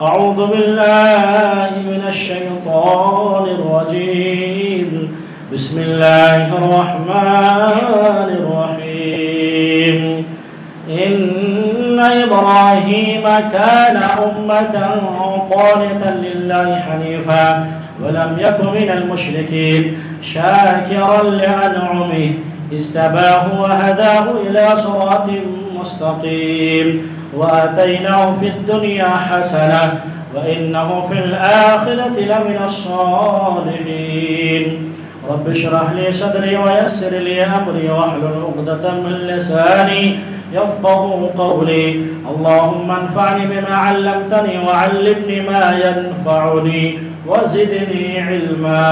أعوذ بالله من الشيطان الرجيم. بسم الله الرحمن الرحيم. إن إبراهيم كان أمة قانتا لله حنيفا ولم يكن من المشركين شاكرا لأنعمه اجتباه وهداه إلى صراط مستقيم وآتيناه في الدنيا حسنة وإنه في الآخرة لمن الصالحين. رب اشرح لي صدري ويسر لي أمري واحلل عقدة من لساني يفقهوا قولي. اللهم انفعني بما علمتني وعلمني ما ينفعني وزدنی علما.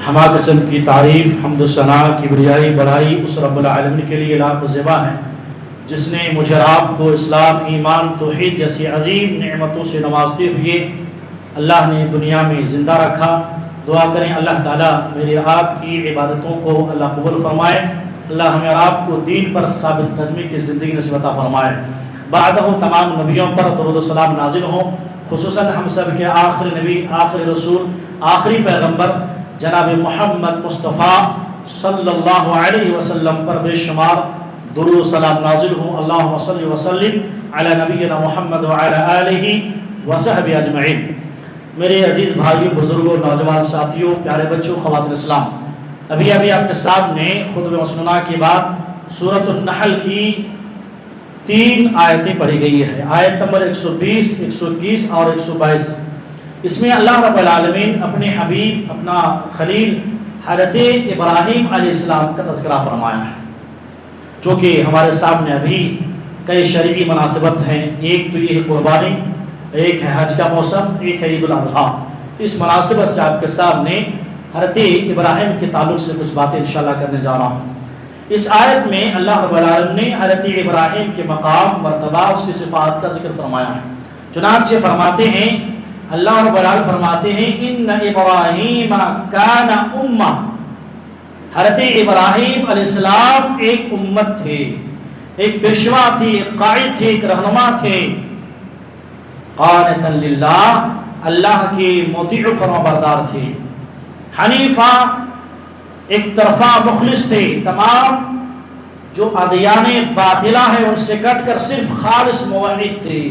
ہما قسم کی تعریف، حمد و ثنا، کبریائی، بڑائی اس رب العالمین کے لیے لاکھ زیبا ہے جس نے مجھے اور آپ کو اسلام، ایمان، توحید جیسی عظیم نعمتوں سے نوازتے ہوئے اللہ نے دنیا میں زندہ رکھا. دعا کریں اللہ تعالیٰ میرے آپ کی عبادتوں کو اللہ قبول فرمائے. اللہ ہمیں اور آپ کو دین پر ثابت قدمی کی زندگی نصیب عطا فرمائے. بعدہ تمام نبیوں پر درود و سلام نازل ہوں، خصوصاً ہم سب کے آخری نبی، آخری رسول، آخری پیغمبر جناب محمد مصطفیٰ صلی اللہ علیہ وسلم پر بے شمار درود و سلام نازل ہوں. اللہم صلی وسلم علی نبینا محمد وعلی آلہ وصحبہ اجمعین. میرے عزیز بھائیوں، بزرگوں، نوجوان ساتھیوں، پیارے بچوں، خواتین اسلام، ابھی آپ کے سامنے خطبہ مسنونہ کے بعد سورۃ النحل کی 3 آیتیں پڑھی گئی ہے. آیت نمبر 120، 121 اور 122. اس میں اللہ رب العالمین اپنے حبیب، اپنا خلیل حضرت ابراہیم علیہ السلام کا تذکرہ فرمایا ہے، جو کہ ہمارے سامنے ابھی کئی شرعی مناسبت ہیں. ایک تو یہ قربانی، ایک ہے حج کا موسم، ایک ہے عید الاضحیٰ. تو اس مناسبت سے آپ کے سامنے حضرت ابراہیم کے تعلق سے کچھ باتیں انشاءاللہ کرنے جا رہا ہوں. اس آیت میں اللہ رب العالمین نے حضرت ابراہیم کے مقام، مرتبہ، اس کی صفات کا ذکر فرمایا ہے. چنانچہ فرماتے ہیں، اللہ رب العالمین فرماتے ہیں ان ابراہیم کان امہ. حضرت ابراہیم علیہ السلام ایک امت تھے، ایک پیشوا تھی، ایک قائد تھے، ایک رہنما تھے. قانتا للہ، اللہ کے مطیع و فرما بردار تھے. حنیفہ، ایک طرفہ مخلص تھے. تمام جو ادیان باطلہ ہیں ان سے کٹ کر صرف خالص موحد تھے.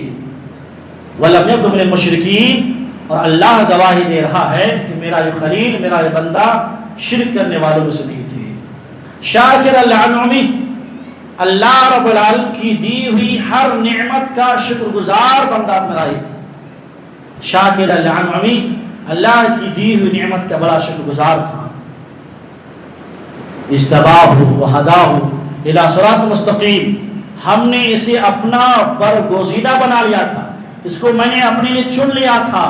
وَلَمْ يَكُنْ مِنَ الْمُشْرِكِينَ، اور اللہ گواہی دے رہا ہے کہ میرا یہ خلیل، میرا یہ بندہ شرک کرنے والوں میں سے نہیں تھے. شاکرا لِأَنْعُمِهِ، اللہ رب العالمین کی دی ہوئی ہر نعمت کا شکر گزار بندہ میرا ہی تھا. شاکرا لِأَنْعُمِهِ، اللہ کی دی ہوئی نعمت کا بڑا شکر گزار تھا. اجتباہ وہداہ الی صراط مستقیم، ہم نے اسے اپنا برگزیدہ بنا لیا تھا، اس کو میں نے اپنے لیے چن لیا تھا.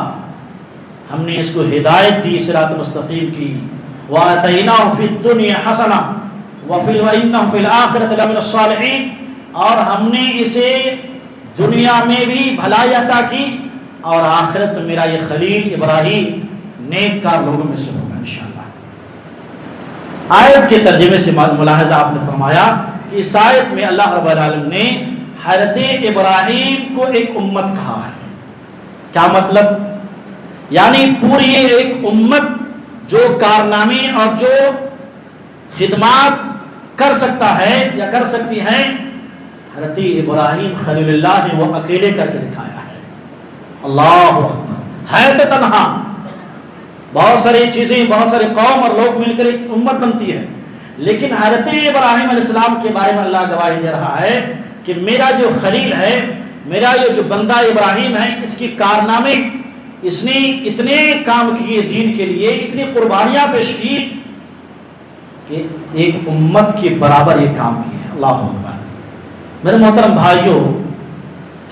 ہم نے اس کو ہدایت دی صراط مستقیم کی. وَآتَيْنَاهُ فِي الدُّنْيَا حَسَنَةً وَإِنَّهُ فِي الْآخِرَةِ لَمِنَ الصَّالِحِينَ، اور ہم نے اسے دنیا میں بھی بھلائی عطا کی اور آخرت میں میرا یہ خلیل ابراہیم نیک کار لوگوں میں سے ہوگا انشاءاللہ. آیت کے ترجمے سے ملاحظہ آپ نے فرمایا کہ اس آیت میں اللہ رب العالمین نے حضرت ابراہیم کو ایک امت کہا ہے. کیا مطلب؟ یعنی پوری ایک امت جو کارنامے اور جو خدمات کر سکتا ہے یا کر سکتی ہے، حضرت ابراہیم خلیل اللہ نے وہ اکیلے کر کے دکھایا ہے. اللہ اکبر. ہے تو تنہا، بہت ساری چیزیں، بہت سارے قوم اور لوگ مل کر ایک امت بنتی ہے، لیکن حضرت ابراہیم علیہ السلام کے بارے میں اللہ گواہی دے رہا ہے کہ میرا جو خلیل ہے، میرا یہ جو بندہ ابراہیم ہے، اس کی کارنامے، اس نے اتنے کام کیے دین کے لیے، اتنی قربانیاں پیش کی کہ ایک امت کے برابر یہ کام کیے. اللہ اکبر. میرے محترم بھائیوں،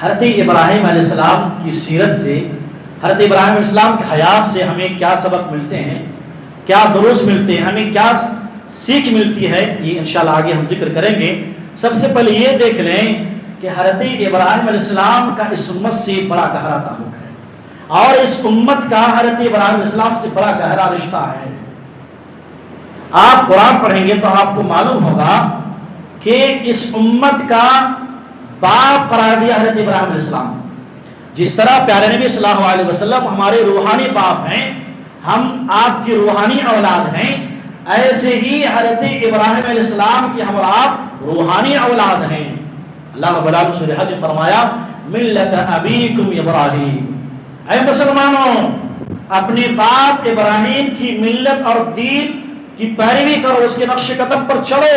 حضرت ابراہیم علیہ السلام کی سیرت سے، حضرت ابراہیم علیہ السلام کی حیات سے ہمیں کیا سبق ملتے ہیں، کیا دروس ملتے ہیں، ہمیں کیا سیکھ ملتی ہے، یہ انشاءاللہ آگے ہم ذکر کریں گے. سب سے پہلے یہ دیکھ لیں کہ حضرت ابراہیم علیہ السلام کا اس امت سے بڑا گہرا تعلق ہے، اور اس امت کا حضرت ابراہیم علیہ السلام سے بڑا گہرا رشتہ ہے. آپ قرآن پڑھیں گے تو آپ کو معلوم ہوگا کہ اس امت کا باپ قرار دیا حضرت ابراہیم علیہ السلام. جس طرح پیارے نبی صلی اللہ علیہ وسلم ہمارے روحانی باپ ہیں، ہم آپ کی روحانی اولاد ہیں، ایسے ہی حضرت ابراہیم علیہ السلام کی ہم اور آپ روحانی اولاد ہیں۔ اللہ رب العالمین سورہ حج فرمایا ملت ابیکم ابراہیم، اے مسلمانوں اپنے باپ ابراہیم کی ملت اور دین کی پیروی کرو، اس کے نقش قدم پر چلو۔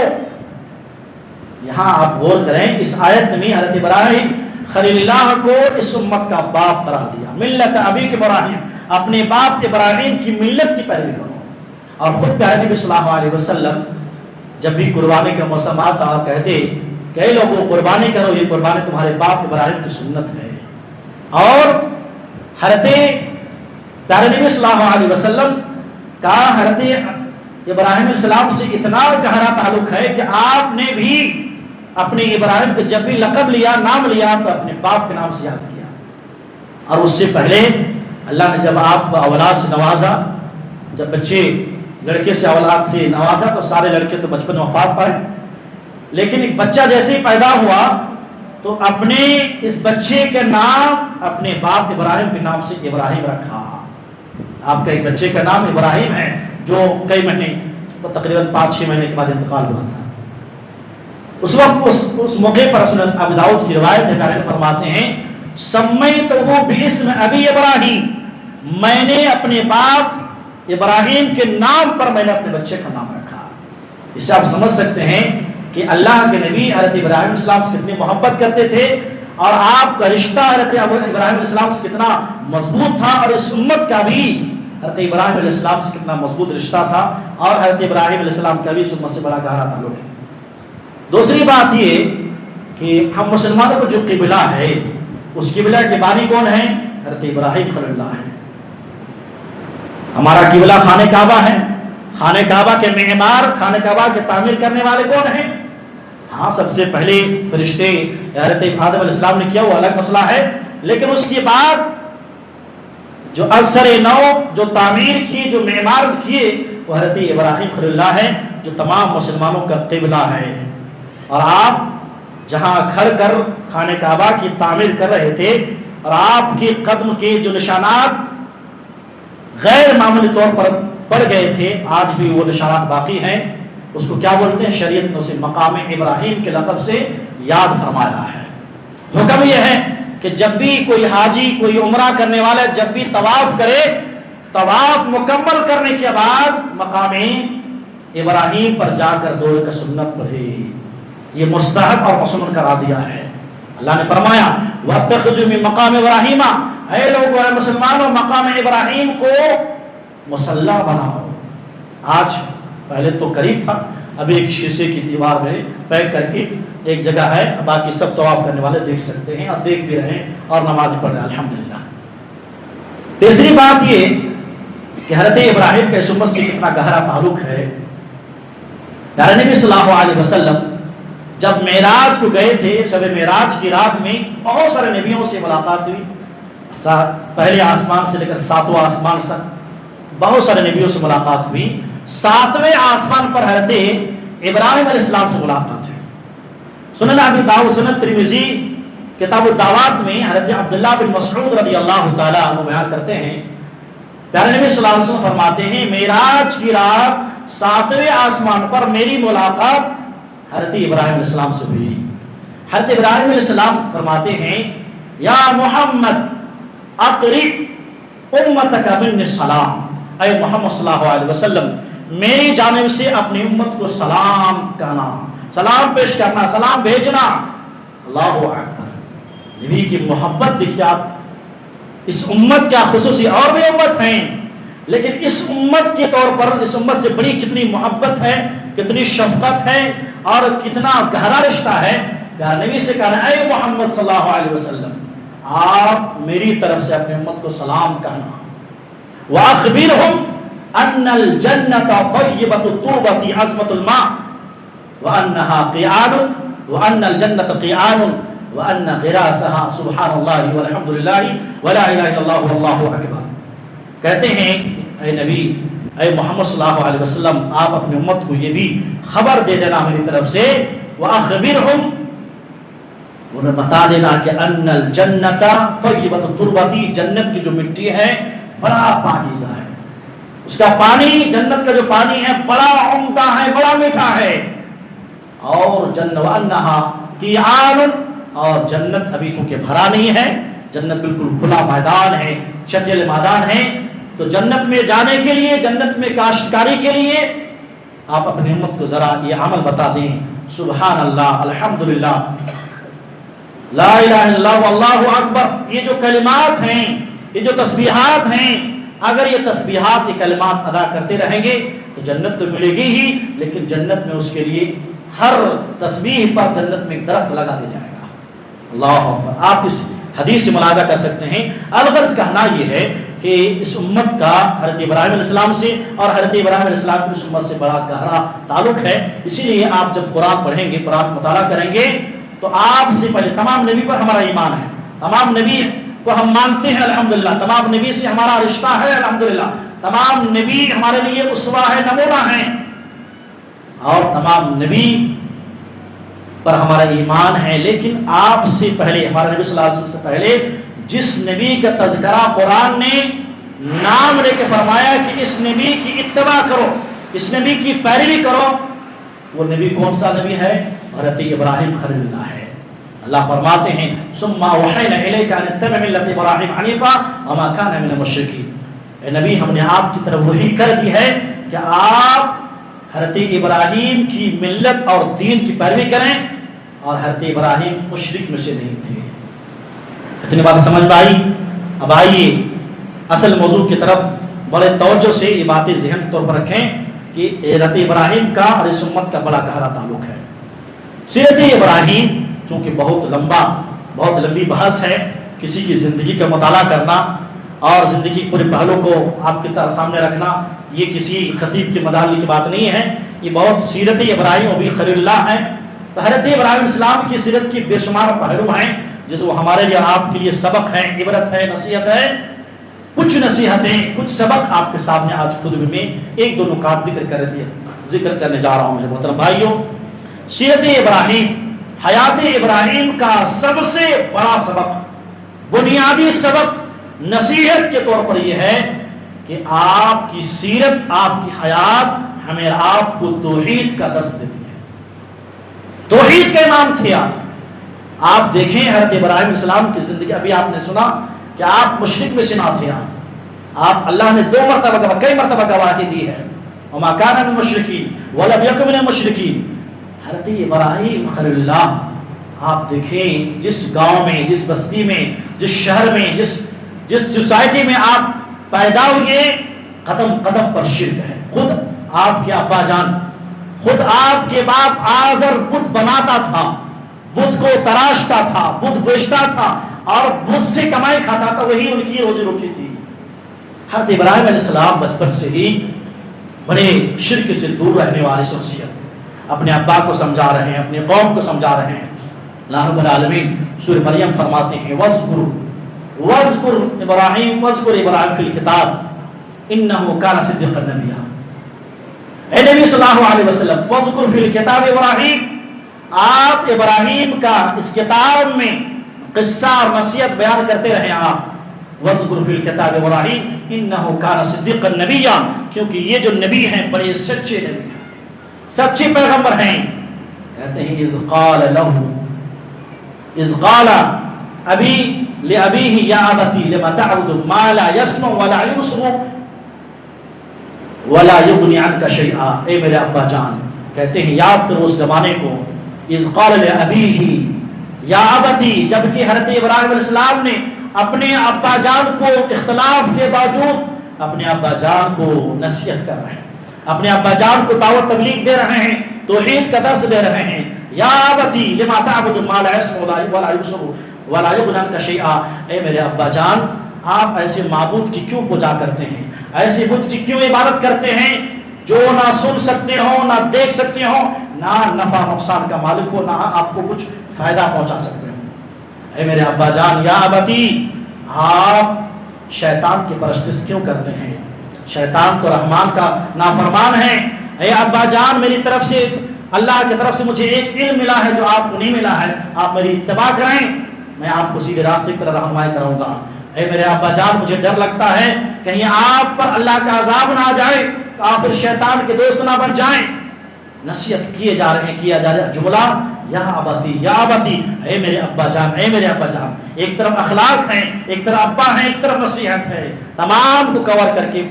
یہاں آپ غور کریں، اس آیت میں حضرت ابراہیم خلیل اللہ کو اس امت کا باپ قرار دیا۔ ملت ابیک ابراہیم، اپنے باپ ابراہیم کی ملت کی پیروی کرو۔ اور خود پیارے نبی صلی اللہ علیہ وسلم جب بھی قربانی کا موسم آتا اور کہتے کہ اے لوگوں قربانی کرو، یہ قربانی تمہارے باپ ابراہیم کی سنت ہے۔ اور حضرت پیارے نبی صلی اللہ علیہ وسلم کا حضرت ابراہیم علیہ السلام سے اتنا گہرا تعلق ہے کہ آپ نے بھی اپنے ابراہیم کو جب بھی لقب لیا، نام لیا، تو اپنے باپ کے نام سے یاد کیا۔ اور اس سے پہلے اللہ نے جب آپ کو اولاد سے نوازا، جب بچے لڑکے سے اولاد سے نوازا تو سارے لڑکے تو بچپن میں وفات پائے، لیکن ایک بچہ جیسے ہی پیدا ہوا تو اپنے اس بچے کے نام اپنے باپ ابراہیم کے نام سے ابراہیم رکھا۔ آپ کا ایک بچے کا نام ابراہیم ہے جو کئی مہینے تقریباً 5-6 مہینے کے بعد انتقال ہوا تھا۔ اس وقت اس موقع پر سنن ابی داؤد کی روایت ہے، پیارے فرماتے ہیں سمیتہ باسم ابی ابراہیم، میں نے اپنے باپ ابراہیم کے نام پر میں نے اپنے بچے کا نام رکھا۔ اس سے آپ سمجھ سکتے ہیں کہ اللہ کے نبی حضرت ابراہیم علیہ السلام سے کتنی محبت کرتے تھے اور آپ کا رشتہ حضرت ابراہیم علیہ السلام سے کتنا مضبوط تھا، اور اس امت کا بھی حضرت ابراہیم علیہ السلام سے کتنا مضبوط رشتہ تھا، اور حضرت ابراہیم علیہ السلام کا بھی اس امت سے بڑا گہرا تعلق ہے۔ دوسری بات یہ کہ ہم مسلمانوں کو جو قبلہ ہے، اس قبلہ کے بانی کون ہیں؟ حضرت ابراہیم خلیل اللہ ہے۔ ہمارا قبلہ خانہ کعبہ ہے، خانہ کعبہ کے معمار، خانہ کعبہ کے تعمیر کرنے والے کون ہیں؟ ہاں سب سے پہلے فرشتے حضرت آدم علیہ السلام نے کیا، وہ الگ مسئلہ ہے، لیکن اس کے بعد جو اثر نو جو تعمیر کی، جو معمار کیے، وہ حضرت ابراہیم خلیل اللہ ہے، جو تمام مسلمانوں کا قبلہ ہے۔ اور آپ جہاں کھڑ کر خانہ کعبہ کی تعمیر کر رہے تھے اور آپ کے قدم کے جو نشانات غیر معمولی طور پر پڑ گئے تھے، آج بھی وہ نشانات باقی ہیں۔ اس کو کیا بولتے ہیں؟ شریعت نے اسے مقام ابراہیم کے لقب سے یاد فرمایا ہے۔ حکم یہ ہے کہ جب بھی کوئی حاجی، کوئی عمرہ کرنے والا جب بھی طواف کرے، طواف مکمل کرنے کے بعد مقام ابراہیم پر جا کر 2 رکعت سنت پڑھے، یہ مستحب اور مسنون کرا دیا ہے۔ اللہ نے فرمایا وَاتَّخِذُوا مِن مَقَامِ إِبْرَاهِيمَ، اے لوگوں، اے مسلمانوں، مقام ابراہیم کو مصلی بناؤ۔ آج پہلے تو قریب تھا، ابھی ایک شیشے کی دیوار میں پیک کر کے ایک جگہ ہے، باقی سب طواف کرنے والے دیکھ سکتے ہیں اور دیکھ بھی رہے ہیں اور نماز پڑھ رہے ہیں الحمدللہ۔ تیسری بات یہ کہ حضرت ابراہیم کا اس امت سے کتنا گہرا تعلق ہے۔ پیارے نبی صلی اللہ علیہ وسلم جب معراج کو گئے تھے، شب معراج کی رات میں بہت سارے نبیوں سے ملاقات ہوئی، پہلے آسمان سے لے کر 7واں آسمان تک بہت سارے نبیوں سے ملاقات ہوئی۔ 7ویں آسمان پر حضرت ابراہیم علیہ السلام سے ملاقات ہوئی۔ سنن ابی داؤد، سنن ترمذی، کتاب الدعوات میں حضرت عبداللہ بن مسعود رضی اللہ تعالیٰ عنہ بیان کرتے ہیں، پیارے نبی صلی اللہ علیہ وسلم فرماتے ہیں معراج کی رات 7ویں آسمان پر میری ملاقات حضرت ابراہیم علیہ السلام سے ہوئی۔ حضرت ابراہیم علیہ السلام فرماتے ہیں یا محمد اقرئ امتک منی السلام، اے محمد صلی اللہ علیہ وسلم میری جانب سے اپنی امت کو سلام کہنا، سلام پیش کرنا، سلام بھیجنا۔ اللہ اکبر، نبی کی محبت دیکھیے آپ، اس امت کیا خصوصی اور بھی امت ہیں، لیکن اس امت کے طور پر اس امت سے بڑی کتنی محبت ہے، کتنی شفقت ہے اور کتنا گہرا رشتہ ہے۔ نبی سے کہنا اے محمد صلی اللہ علیہ وسلم آپ میری طرف سے اپنی امت کو سلام کہنا۔ وَأَخْبِرْهُمْ أَنَّ الْجَنَّةَ طَيِّبَةُ الطُّرْبَةِ عَذْبَةُ الْمَاءِ وَأَنَّهَا قِعَانٌ وَأَنَّ الْجَنَّةَ قِعَانٌ وَأَنَّ غِرَاسَهَا سُبْحَانَ اللَّهِ وَالْحَمْدُ لِلَّهِ وَلَا إِلَهَ إِلَّا اللَّهُ وَاللَّهُ أَكْبَرُ۔ کہتے ہیں اے نبی، اے محمد صلی اللہ علیہ وسلم آپ اپنی امت کو یہ بھی خبر دے دینا میری طرف سے، وَأَخْبِرْهُمْ انہیں بتا دینا کہ ان الجنت طیبۃ التربۃ، جنت کی جو مٹی ہے بڑا پاکیزہ ہے، اس کا پانی، جنت کا جو پانی ہے بڑا عمدہ ہے، بڑا میٹھا ہے، اور وانھا قیعان، اور جنت ابھی چونکہ بھرا نہیں ہے، جنت بالکل کھلا میدان ہے، چٹیل میدان ہے، تو جنت میں جانے کے لیے، جنت میں کاشتکاری کے لیے آپ اپنی امت کو ذرا یہ عمل بتا دیں، سبحان اللہ، الحمدللہ، لا الہ الا اللہ واللہ اکبر، یہ جو کلمات ہیں، یہ جو تسبیحات ہیں، اگر یہ تسبیحات، یہ کلمات ادا کرتے رہیں گے تو جنت تو ملے گی ہی، لیکن جنت میں اس کے لیے ہر تسبیح پر جنت میں ایک درخت لگا دیا جائے گا۔ اللہ اکبر۔ آپ اس حدیث سے ملاحظہ کر سکتے ہیں، الغرض کہنا یہ ہے کہ اس امت کا حضرت ابراہیم علیہ السلام سے اور حضرت ابراہیم علیہ السلام کی اس امت سے بڑا گہرا تعلق ہے، اسی لیے آپ جب قرآن پڑھیں گے، قرآن مطالعہ کریں گے تو آپ سے پہلے تمام نبی پر ہمارا ایمان ہے، تمام نبی کو ہم مانتے ہیں الحمدللہ، تمام نبی سے ہمارا رشتہ ہے الحمدللہ، تمام نبی ہمارے لیے اسوہ ہے، نمونہ ہیں، اور تمام نبی پر ہمارا ایمان ہے، لیکن آپ سے پہلے، ہمارے نبی صلی اللہ علیہ وسلم سے پہلے جس نبی کا تذکرہ قرآن نے نام لے کے فرمایا کہ اس نبی کی اتباع کرو، اس نبی کی پیروی کرو، وہ نبی کون سا نبی ہے؟ حضرت ابراہیم خلیل اللہ ہے۔ اللہ فرماتے ہیں ثم اوحینا الیک ان اتبع ملت ابراہیم حنیفا وما کان من المشرکین، اے نبی ہم نے آپ کی طرف وحی کر دی ہے کہ آپ حضرت ابراہیم کی ملت اور دین کی پیروی کریں، اور حضرت ابراہیم مشرک میں سے نہیں تھے۔ اتنی بات سمجھ میں آئی؟ اب آئیے اصل موضوع کی طرف بڑے توجہ سے یہ باتیں ذہن کے طور پر رکھیں کہ حضرت ابراہیم کا اور اس امت کا بڑا گہرا تعلق ہے۔ سیرت ابراہیم چونکہ بہت لمبی بحث ہے، کسی کی زندگی کا مطالعہ کرنا اور زندگی کے پورے پہلو کو آپ کی طرف سامنے رکھنا یہ کسی خطیب کے مداخلے کی بات نہیں ہے، یہ بہت سیرت ابراہیم ابھی خلیل اللہ ہے۔ تو حضرت ابراہیم اسلام کی سیرت کی بے شمار پہلو ہیں جس وہ ہمارے لیے، آپ کے لیے سبق ہے، عبرت ہے، نصیحت ہے۔ کچھ نصیحتیں، کچھ سبق آپ کے سامنے آج خطبے میں ایک دو نکات ذکر کرنے جا رہا ہوں۔ میرے محترم بھائیوں، سیرت ابراہیم، حیات ابراہیم کا سب سے بڑا سبق، بنیادی سبق نصیحت کے طور پر یہ ہے کہ آپ کی سیرت، آپ کی حیات ہمیں آپ کو توحید کا درس دیتی ہے۔ توحید کے امام تھے آپ دیکھیں حضرت ابراہیم السلام کی زندگی، ابھی آپ نے سنا کہ آپ مشرک میں سے نہ تھے، آپ اللہ نے کئی مرتبہ گواہی دی ہے، وما کان من المشرکین ولم یکن من المشرکین۔ حضرت ابراہیم خلیل اللہ، آپ دیکھیں جس گاؤں میں، جس بستی میں، جس شہر میں، جس سوسائٹی میں آپ پیدا ہوئے، قدم قدم پر شرک ہے۔ خود آپ کے ابا جان، خود آپ کے باپ آزر بت بناتا تھا، بت کو تراشتا تھا، بت بیچتا تھا اور بت سے کمائی کھاتا تھا، وہی ان کی روزی روٹی تھی۔ حضرت ابراہیم علیہ السلام بچپن سے ہی بڑے شرک سے دور رہنے والی شخصیت، اپنے ابا کو سمجھا رہے ہیں، اپنے قوم کو سمجھا رہے ہیں۔ اللہ رب العالمین سورہ مریم فرماتے ہیں وَاذْكُرْ ابراہیم فی الکتاب انہ کان صدیقا نبیّا۔ اے نبی صلی اللہ علیہ وسلم، وَاذْكُرْ فی الکتاب ابراہیم، آپ ابراہیم کا اس کتاب میں قصہ اور نصیحت بیان کرتے رہے آپ۔ وَاذْكُرْ فِي الْكِتَابِ إِبْرَاهِيمَ إِنَّهُ كَانَ صِدِّيقًا نَبِيًّا، کیونکہ یہ جو نبی ہیں بڑے سچے نبی ہیں، سچے پیغمبر ہیں۔ کہتے ہیں اذ قال ابی لأبیہ یا ابتی لما تعبد ما لا يسمع ولا يبصر ولا یغنی عنک شیئا۔ اے میرے ابا جان، کہتے ہیں یاد کرو اس زمانے کو، اذ قال لأبیہ یا ابتی، جبکہ حضرت ابراہیم علیہ السلام نے اپنے ابا جان کو اختلاف کے باوجود اپنے ابا جان کو نصیحت کر رہے ہیں، اپنے ابا جان کو دعوت تبلیغ دے رہے ہیں، توحید کا درس دے رہے ہیں۔ یا ابتی لما تعبد ما لا يسمع ولا يبصر ولا یغنی عنک شیئا، اے میرے ابا جان، آپ ایسے معبود کی کیوں پوجا کرتے ہیں، ایسے بت کی کیوں عبادت کرتے ہیں جو نہ سن سکتے ہوں، نہ دیکھ سکتے ہوں، نہ نفع نقصان کا مالک ہو، نہ آپ کو کچھ فائدہ پہنچا سکتے ہوں۔ اے میرے ابا جان، یا ابتی، آپ شیطان کی پرستش کیوں کرتے ہیں؟ شیطان تو رحمان کا نافرمان ہے۔ اے ابا جان، میری طرف سے اللہ کی طرف سے مجھے ایک علم ملا ہے جو آپ کو نہیں ملا ہے، آپ میری اتباع کریں، میں آپ کو سیدھے راستے کی طرف رہنمائی کراؤں گا۔ اے میرے ابا جان، مجھے ڈر لگتا ہے کہیں آپ پر اللہ کا عذاب نہ آ جائے، تو آپ پھر شیطان کے دوست نہ بن جائیں۔ نصیحت کیا جا رہا جملہ یا اباتی یا اباتی، اے میرے ابا جان، اے میرے ابا جان۔ ایک طرف اخلاق ہیں، ایک طرف ابا ہیں، ایک طرف نصیحت ہے، تمام کو کور کر کے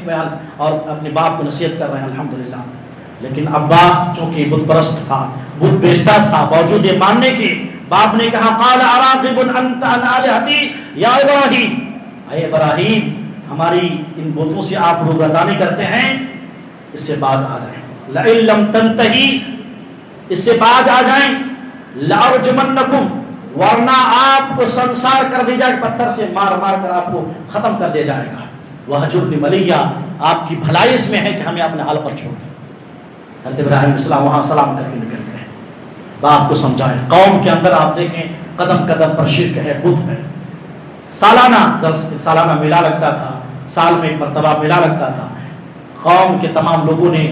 اور اپنے باپ کو نصیحت کر رہے ہیں الحمدللہ۔ لیکن ابا چونکہ بت پرست تھا، بت بیچتا تھا، باوجود یہ ماننے کے باپ نے کہا قال اراغب انت عن الہتی یا ابراہیم، اے ابراہیم ہماری ان بتوں سے آپ روگردانی کرتے ہیں، اس سے باز آ جائیں، لئن لم تنتہی، اس سے باز آ جائیں، لارجمنکم، ورنہ آپ کو سنسار کر دی جائے، پتھر سے مار مار کر آپ کو ختم کر دیا جائے گا، وہجرنی ملیہ، آپ کی بھلائی اس میں ہے کہ ہمیں اپنے حال پر چھوڑ دیں۔ حضرت ابراہیم علیہ السلام وہاں سلام کر کے نکل گئے، باپ کو سمجھائیں۔ قوم کے اندر آپ دیکھیں قدم قدم پر شرک ہے، بت ہے، سالانہ میلہ لگتا تھا، سال میں ایک مرتبہ میلہ لگتا تھا، قوم کے تمام لوگوں نے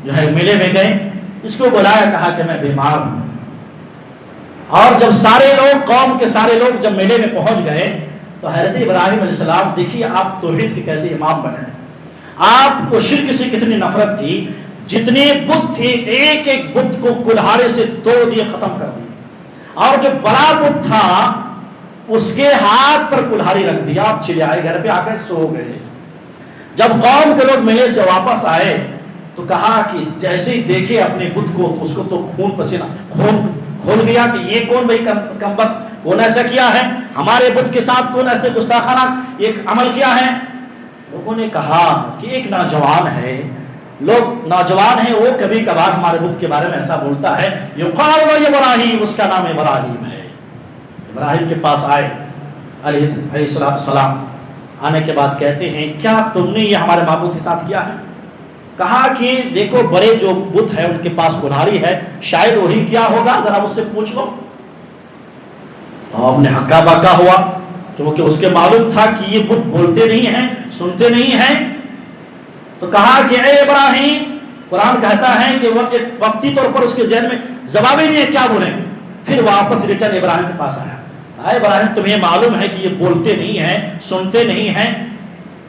جو ہے میلے میں گئے، اس کو بلایا، کہا کہ میں بیمار ہوں، اور جب سارے لوگ، قوم کے سارے لوگ جب میلے میں پہنچ گئے تو حضرت ابراہیم علیہ السلام، دیکھیے آپ توحید کے کیسے امام بنے، آپ کو شرک سے کتنی نفرت تھی، جتنے بت تھے ایک ایک بت کو کلہاڑے سے توڑ دیے، ختم کر دیے، اور جو بڑا بت تھا اس کے ہاتھ پر کلہاڑی رکھ دیا، آپ چلے آئے گھر پہ آ کر سو گئے۔ جب قوم کے لوگ میلے سے واپس آئے تو کہا کہ جیسے ہی دیکھے اپنے بت کو تو اس کو تو خون پسینہ خون کھول گیا کہ یہ کون بھائی کمبخت، کون ایسا کیا ہے، ہمارے بت کے ساتھ کون ایسے گستاخانہ ایک عمل کیا ہے۔ لوگوں نے کہا کہ ایک نوجوان ہے، لوگ نوجوان ہیں، وہ کبھی کبھار ہمارے بت کے بارے میں ایسا بولتا ہے، یقال و ابراہیم، اس کا نام ابراہیم ہے۔ ابراہیم کے پاس آئے علیہ السلام، آنے کے بعد کہتے ہیں کیا تم نے یہ ہمارے معبود کے ساتھ کیا ہے؟ کہا کہ دیکھو بڑے جو بت ہے ان کے پاس کلہاڑی ہے، شاید وہی کیا ہوگا، ذرا اس سے پوچھ لو۔ آپ نے ہکا بکا ہوا کیونکہ اس کے معلوم تھا کہ یہ بت بولتے نہیں ہیں، سنتے نہیں ہیں، تو کہا کہ اے ابراہیم، قرآن کہتا ہے کہ وہ ایک وقتی طور پر اس کے ذہن میں جواب ہی نہیں ہے کیا بولیں، پھر واپس ریٹرن ابراہیم کے پاس آیا، اے ابراہیم تمہیں معلوم ہے کہ یہ بولتے نہیں ہیں، سنتے نہیں ہیں؟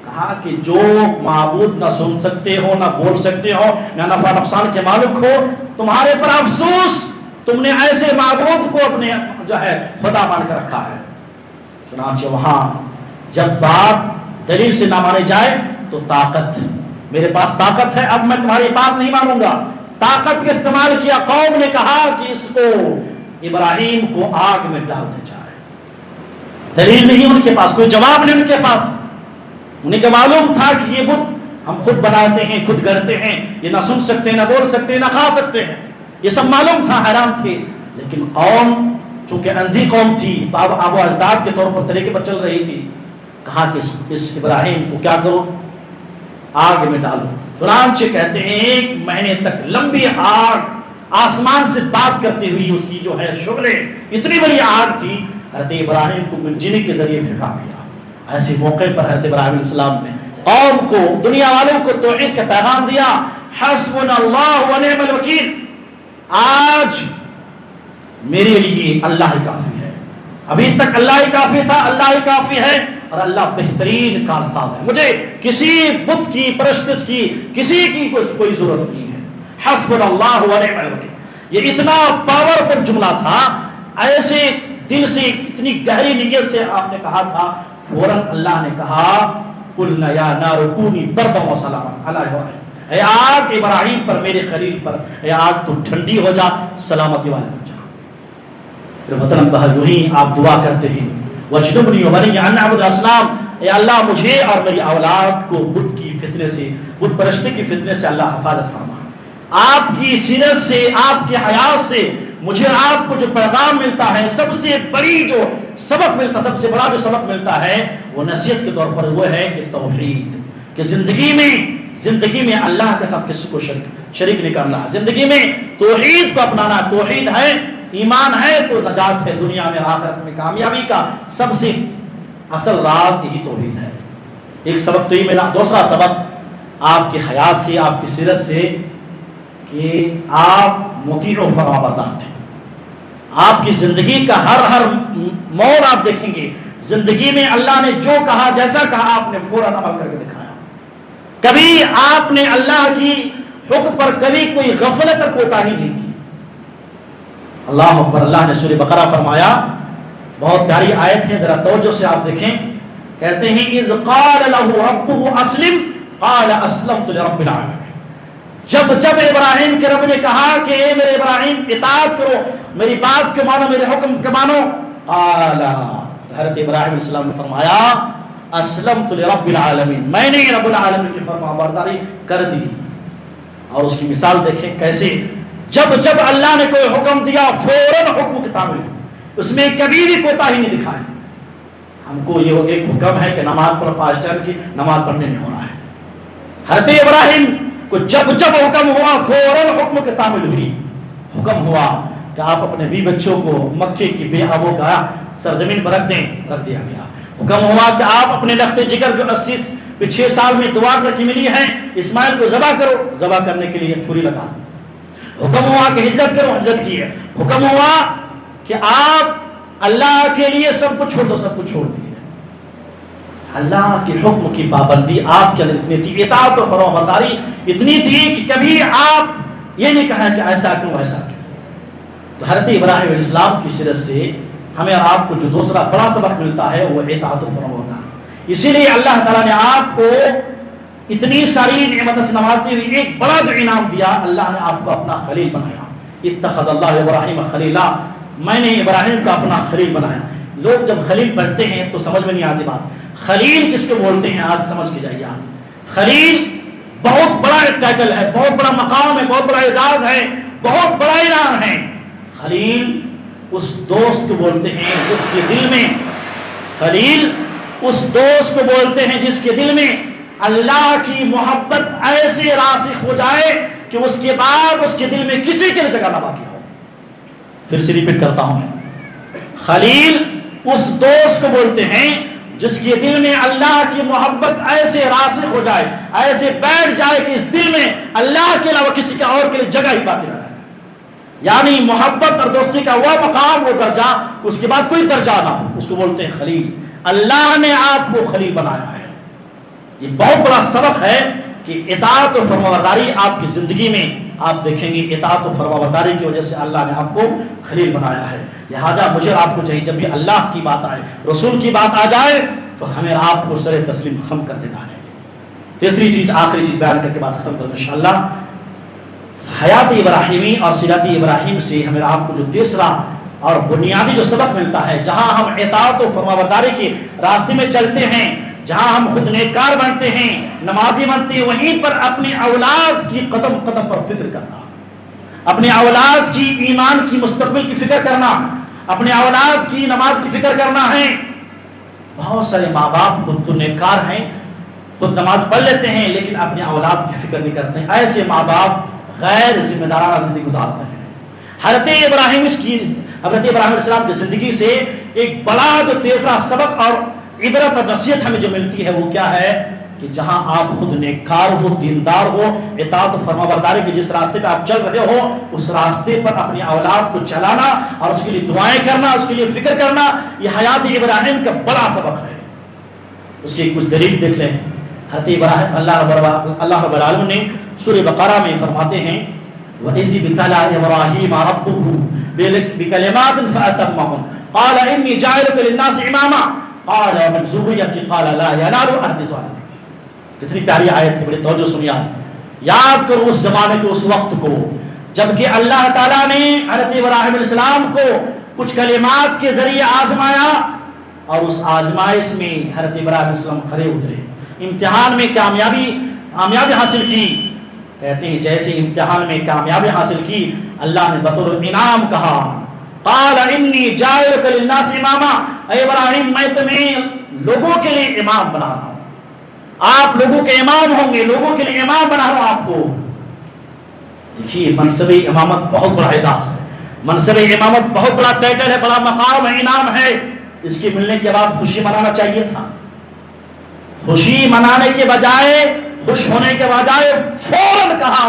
کہا کہ جو معبود نہ سن سکتے ہو، نہ بول سکتے ہو، نہ نفع نقصان کے مالک ہو، تمہارے پر افسوس، تم نے ایسے معبود کو اپنے جو ہے خدا مان کر رکھا ہے۔ چنانچہ وہاں جب بات دلیل سے نہ مانے جائے تو طاقت، میرے پاس طاقت ہے، اب میں تمہاری بات نہیں مانوں گا، طاقت کا استعمال کیا۔ قوم نے کہا کہ اس کو ابراہیم کو آگ میں ڈال دیا جائے، دلیل نہیں ان کے پاس، کوئی جواب نہیں ان کے پاس، انہیں کو معلوم تھا کہ یہ بت ہم خود بناتے ہیں، خود گڑتے ہیں، یہ نہ سن سکتے، نہ بول سکتے، نہ کھا سکتے ہیں، یہ سب معلوم تھا، حیران تھے۔ لیکن قوم چونکہ اندھی قوم تھی، آب و اجداد کے طور پر طریقے پر چل رہی تھی، کہا کہ اس ابراہیم کو کیا کرو، آگ میں ڈالو۔ چنانچہ کہتے ہیں 1 مہینے تک لمبی آگ آسمان سے بات کرتے ہوئی، اس کی جو ہے شعلے، اتنی بڑی آگ تھی، حضرت ابراہیم کو گنجنے کے ذریعے پھینکا گیا۔ ایسے موقع پر حضرت ابراہیم علیہ السلام نے قوم کو، دنیا والوں کو توحید کا پیغام دیا، حسبنا اللہ و نعم الوکیل، آج میرے لیے اللہ ہی کافی ہے، ابھی تک اللہ ہی کافی تھا، اللہ ہی کافی ہے، اور اللہ بہترین کارساز ہے، مجھے کسی بت کی پرستش کی، کسی کی کوئی ضرورت نہیں ہے، حسبنا اللہ و نعم الوکیل۔ یہ اتنا پاورفل جملہ تھا، ایسے دل سے، اتنی گہری نیت سے آپ نے کہا تھا، فوراً اللہ نے کہا قلنا یا نار کونی بردا و سلاما علی ابراہیم، اے آگ ابراہیم پر، میرے خلیل پر، اے آگ تو ٹھنڈی ہو جا، سلامتی والے بن جا۔ پھر وطن بہر یوں ہی آپ دعا کرتے ہیں وجنبنی وبنی ان نعبد الاصنام، اے اللہ مجھے اور میری اولاد کو بت کی فتنے سے، بت پرستی کی فتنے سے اللہ حفاظت فرما۔ آپ کی سیرت سے، آپ کی حیات سے مجھے آپ کو جو پیغام ملتا ہے، سب سے بڑی جو سبق ملتا، سب سے بڑا جو سبق ملتا ہے وہ نصیحت کے طور پر وہ ہے کہ توحید، کہ زندگی میں اللہ کے ساتھ کسی کو شریک نہیں کرنا، زندگی میں توحید کو اپنانا۔ توحید ہے، ایمان ہے تو نجات ہے، دنیا میں آخرت میں کامیابی کا سب سے اصل راز یہی توحید ہے۔ ایک سبق تو یہ ملا۔ دوسرا سبق آپ کی حیات سے، آپ کی سیرت سے، کہ آپ مطیع و فرمانبردار تھے. آپ کی زندگی کا ہر موڑ آپ دیکھیں گے، زندگی میں اللہ نے جو کہا جیسا کہا آپ نے فوراً عمل کر کے دکھایا. کبھی آپ نے اللہ کی حکم پر کبھی کوئی غفلت اور کوتاہی نہیں کی. اللہ اکبر. اللہ نے سورہ بقرہ فرمایا، بہت پیاری آیت ہے، ذرا توجہ سے آپ دیکھیں. کہتے ہیں اذ قال له ربه اسلم قال اسلمت لرب العالمین. جب ابراہیم کے رب نے کہا کہ اے میرے ابراہیم اطاعت کرو، میری بات کو مانو، میرے حکم کو مانو، قال، حضرت ابراہیم علیہ السلام نے فرمایا اسلمت لرب العالمین، میں نے رب العالمین کی فرمانبرداری کر دی. اور اس کی مثال دیکھیں کیسے جب اللہ نے کوئی حکم دیا فوراً حکم کی تعمیل، اس میں کبھی بھی کوتاہی نہیں دکھائے. ہم کو یہ ایک حکم ہے کہ نماز پڑھو 5 ٹائم کی، نماز پڑھنے نہیں ہو رہا ہے. حضرت ابراہیم کو جب حکم ہوا فوراً حکم کی تعمیل ہوئی. حکم ہوا کہ آپ اپنے بیوی بچوں کو مکے کی بے آب و گیا سرزمین پر رکھ دیا گیا. حکم ہوا کہ آپ اپنے لخت جگر جو 6 سال میں دعا کر کے ملی ہے اسماعیل کو ذبح کرو، ذبح کرنے کے لیے چھری لگا. حکم ہوا کہ ہجرت کرو، ہجرت کی ہے. حکم ہوا کہ آپ اللہ کے لیے سب کچھ چھوڑ دو، سب کچھ چھوڑ دیے. اللہ کے حکم کی پابندی آپ کے اندر اتنی تھی، اطاعت و فرمانبرداری اتنی تھی کہ کبھی آپ یہ نہیں کہا کہ ایسا کیوں ایسا کیوں. تو حضرت ابراہیم علیہ السلام کی سیرت سے ہمیں اور آپ کو جو دوسرا بڑا سبق ملتا ہے وہ اطاعت و فرمانبرداری. اسی لیے اللہ تعالیٰ نے آپ کو اتنی ساری نعمتوں سے نوازتے ہوئے ایک بڑا جو انعام دیا، اللہ نے آپ کو اپنا خلیل بنایا. اتخذ اللہ ابراہیم خلیلا، میں نے ابراہیم کا اپنا خلیل بنایا. لوگ جب خلیل پڑھتے ہیں تو سمجھ میں نہیں آتی بات. خلیل کس کو بولتے ہیں آج سمجھ کے جائیے آپ. خلیل بہت بڑا ایک ٹائٹل ہے، بہت بڑا مقام ہے، بہت بڑا اعزاز ہے، بہت بڑا انعام ہے. خلیل اس دوست کو بولتے ہیں جس کے دل میں، خلیل اس دوست کو بولتے ہیں جس کے دل میں اللہ کی محبت ایسے راسخ ہو جائے کہ اس کے بعد اس کے دل میں کسی کے لیے جگہ نہ باقی ہو. پھر سے ریپیٹ کرتا ہوں میں، خلیل اس دوست کو بولتے ہیں جس کے دل میں اللہ کی محبت ایسے راسخ ہو جائے، ایسے بیٹھ جائے کہ اس دل میں اللہ کے علاوہ کسی کا اور کے لیے جگہ ہی باقی نہ رہے. یعنی محبت اور دوستی کا وہ مقام، وہ درجہ، اس کے بعد کوئی درجہ نہ ہو، اس کو بولتے ہیں خلیل. اللہ نے آپ کو خلیل بنایا ہے. یہ بہت بڑا سبق ہے کہ اطاعت و فرمانبرداری آپ کی زندگی میں آپ دیکھیں گے. اطاعت و فرمانبرداری کی وجہ سے اللہ نے آپ کو خلیل بنایا ہے. لہٰذا مجھے آپ کو چاہیے جب بھی اللہ کی بات آئے، رسول کی بات آ جائے تو ہمیں آپ کو سر تسلیم خم کر دینا ہے. تیسری چیز، آخری چیز بیان کر کے بات ختم کروں انشاءاللہ. حیات ابراہیمی اور سیرت ابراہیم سے ہمیں آپ کو جو تیسرا اور بنیادی جو سبق ملتا ہے، جہاں ہم اطاعت و فرمانبرداری کے راستے میں چلتے ہیں، جہاں ہم خود نیکار بنتے ہیں، نمازی بنتے ہیں، وہیں پر اپنی اولاد کی قدم قدم پر فکر کرنا، اپنے اولاد کی ایمان کی مستقبل کی فکر کرنا، اپنے اولاد کی نماز کی فکر کرنا ہے. بہت سارے ماں باپ خود تو نیکار ہیں، خود نماز پڑھ لیتے ہیں لیکن اپنے اولاد کی فکر نہیں کرتے ہیں. ایسے ماں باپ غیر ذمہ دارانہ زندگی گزارتے ہیں. حضرت ابراہیم علیہ السلام کی زندگی سے ایک بڑا جو تیسرا سبق اور عبرت اور نصیحت ہمیں جو ملتی ہے وہ کیا ہے کہ جہاں آپ خود نیکار ہو، دیندار ہو، اطاعت و فرمانبرداری کے جس راستے پہ آپ چل رہے ہو اس راستے پر اپنی اولاد کو چلانا اور اس کے لیے دعائیں کرنا، اس کے لیے فکر کرنا، یہ حیات ابراہیم کا بڑا سبق ہے. اس کی کچھ دلیل دیکھ لیں. حضرت ابراہیم اللہ رب العالمین نے سورہ بقرہ میں فرماتے ہیں وَإِذِ ابْتَلَىٰ إِبْرَاهِيمَ رَبُّهُ بِكَلِمَاتٍ فَأَتَمَّهُنَّ قَالَ إِنِّي جَاعِلُكَ لِلنَّاسِ إِمَامًا قَالَ وَمِنْ ذُرِّيَّتِي قَالَ لَا يَنَالُ عَهْدِي الظَّالِمِينَ. کتنی پیاری آیت ہے، بڑی توجہ سنیے. یاد کرو اس زمانے کے اس وقت کو جبکہ اللہ تعالیٰ نے حضرت ابراہیم علیہ السلام کو کچھ کلمات کے ذریعے آزمایا اور اس آزمائش میں حضرت ابراہیم علیہ السلام کھڑے اترے، امتحان میں کامیابی حاصل کی. کہتے ہیں جیسے امتحان میں کامیابی حاصل کی اللہ نے بطور انعام کہا قال انی جاعلک للناس اماما، اے ابراہیم میں تمہیں لوگوں کے لیے امام بنا رہا ہوں، آپ لوگوں کے امام ہوں گے، لوگوں کے لیے امام بنا رہا ہوں آپ کو. دیکھیے منصب امامت بہت بڑا اعزاز ہے، منصب امامت بہت بڑا ٹائٹل ہے، بڑا مقام ہے، انعام ہے. اس کے ملنے کے بعد خوشی منانا چاہیے تھا. خوشی منانے کے بجائے، خوش ہونے کے بجائے فوراً کہا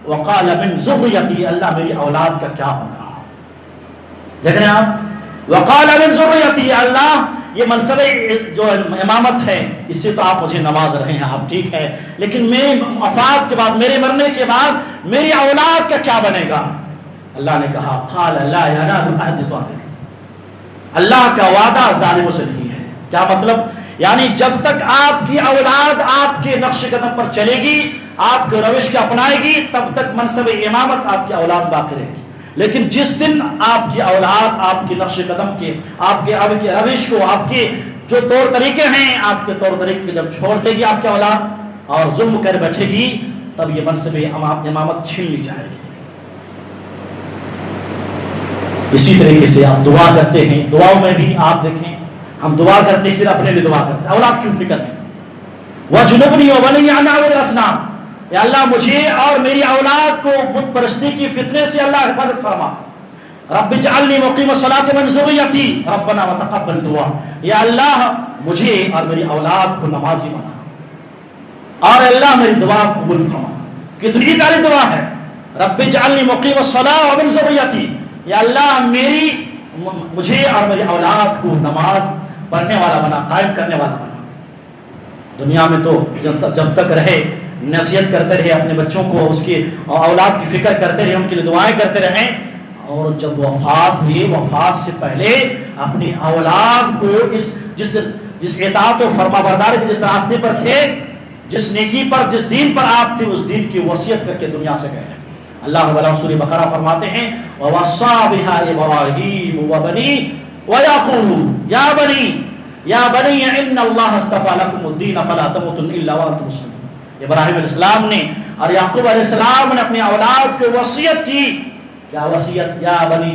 وقال من ذریتی، اللہ میری اولاد کا کیا ہوگا؟ دیکھ رہے ہیں آپ، وقال من ذریتی، اللہ یہ منصب جو امامت ہے اس سے تو آپ مجھے نواز رہے ہیں، آپ ٹھیک ہے، لیکن میری وفات کے بعد، میرے مرنے کے بعد میری اولاد کا کیا بنے گا؟ اللہ نے کہا قال لا ینال عہد الظالمین، اللہ کا وعدہ ظالموں سے نہیں ہے۔ کیا مطلب؟ یعنی جب تک آپ کی اولاد آپ کے نقش قدم پر چلے گی، آپ کے روش کو اپنائے گی، تب تک منصب امامت آپ کی اولاد باقی رہے گی۔ لیکن جس دن آپ کی اولاد آپ کے نقش قدم کے، آپ کے روش کو، آپ کے جو طور طریقے ہیں، آپ کے طور طریقے جب چھوڑ دے گی آپ کی اولاد اور ظلم کر بیٹھے گی، تب یہ منصب امامت چھین لی جائے گی۔ اسی طریقے سے آپ دعا کرتے ہیں، دعاؤں میں بھی آپ دیکھیں ہم دعا کرتے ہیں، صرف اپنے لیے دعا کرتے ہیں، اولاد کیوں فکر نہیں؟ وَجُنُبْنِي وَبَنِيَّ أَنْ أَعْبُدَ الْأَصْنَامَ، یا اللہ مجھے اور میری اولاد کو بت پرستی کی فتنے سے اللہ حفاظت فرما۔ رب اجعلنی مقیم الصلاۃ ومن ذریتی ربنا وتقبل دعا، یا اللہ مجھے اور میری اولاد کو نمازی بنا اور اللہ میری دعا قبول فرما۔ کتنی پیاری دعا ہے، رب اجعلنی مقیم الصلاۃ ومن ذریتی، یا اللہ مجھے اور میری اولاد کو نماز پڑھنے والا بنا، قائم کرنے والا بنا۔ دنیا میں تو جب تک رہے نصیحت کرتے رہے اپنے بچوں کو، اس کی اولاد کی فکر کرتے رہے، ان کے لیے دعائیں کرتے رہیں، اور جب وفات ہوئی، وفات سے پہلے اپنی اولاد کو جس اطاعت و فرما برداری کے جس راستے پر تھے، جس نیکی پر، جس دین پر آپ تھے، اس دین کی وصیت کر کے دنیا سے گئے ہیں۔ اللہ رب العالمین سورہ بقرہ فرماتے ہیں وَوَصَّى بِهَا إِبْرَاهِيمُ وَبَنِيهُ وَيَعْقُوبُ يَا بَنِيَّ إِنَّ اللَّهَ اصْطَفَىٰ لَكُمُ الدِّينَ فَلَا تَمُوتُنَّ إِلَّا وَأَنْتُمْ مُسْلِمُونَ۔ ابراہیم علیہ السلام نے اور یعقوب علیہ السلام نے اپنی اولاد کو وصیت کی، کیا وصیت؟ یا بنی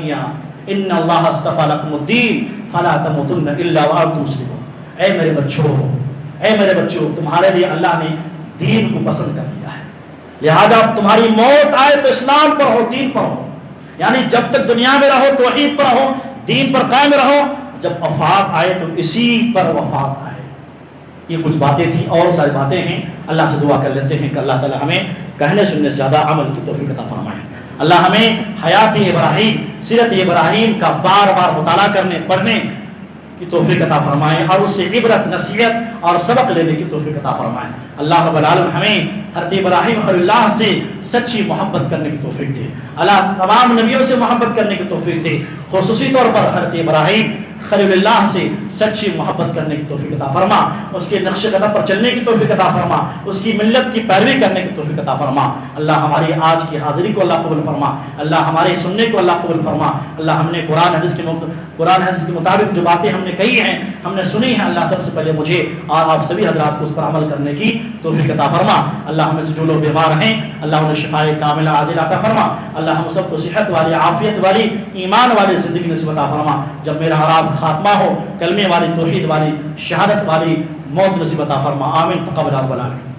ان اللہ اصطفیٰ لکم الدین فلا تموتن الا وانتم مسلمون، اے میرے بچوں تمہارے لیے اللہ نے دین کو پسند کر لیا ہے، لہذا تمہاری موت آئے تو اسلام پر ہو، دین پر ہو، یعنی جب تک دنیا میں رہو توحید پر رہو، دین پر قائم رہو، جب وفات آئے تو اسی پر وفات آئے۔ یہ کچھ باتیں تھیں، اور ساری باتیں ہیں، اللہ سے دعا کر لیتے ہیں کہ اللہ تعالی ہمیں کہنے سننے سے زیادہ عمل کی توفیق عطا فرمائے۔ اللہ ہمیں حیات ابراہیم، سیرت ابراہیم کا بار بار مطالعہ کرنے، پڑھنے کی توفیق عطا فرمائے، اور اس سے عبرت، نصیحت اور سبق لینے کی توفیق عطا فرمائے۔ اللہ رب العالمین ہمیں حضرت ابراہیم خلیل اللہ سے سچی محبت کرنے کی توفیق دے، اللہ تمام نبیوں سے محبت کرنے کی توفیق دے، خصوصی طور پر حضرت ابراہیم خلیل اللہ سے سچی محبت کرنے کی توفیق عطا فرما، اس کے نقش قدم پر چلنے کی توفیق عطا فرما، اس کی ملت کی پیروی کرنے کی توفیق عطا فرما۔ اللہ ہماری آج کی حاضری کو اللہ قبول فرما، اللہ ہمارے سننے کو اللہ قبول فرما، اللہ ہم نے قرآن حدیث کے مطابق جو باتیں ہم نے کہی ہیں، ہم نے سنی ہیں، اللہ سب سے پہلے مجھے اور آپ سبھی حضرات کو اس پر عمل کرنے کی توفیق عطا فرما۔ اللہ ہمیں سے جو لوگ بیمار ہیں اللہ انہیں شفاء کاملہ عاجلہ عطا فرما، اللہ ہم سب کو صحت والی، عافیت والی، ایمان والی زندگی نصیب عطا فرما، جب میرا اور آپ خاتمہ ہو کلمے والی، توحید والی، شہادت والی موت نصیب عطا فرما، آمین تقبل رب العالمین۔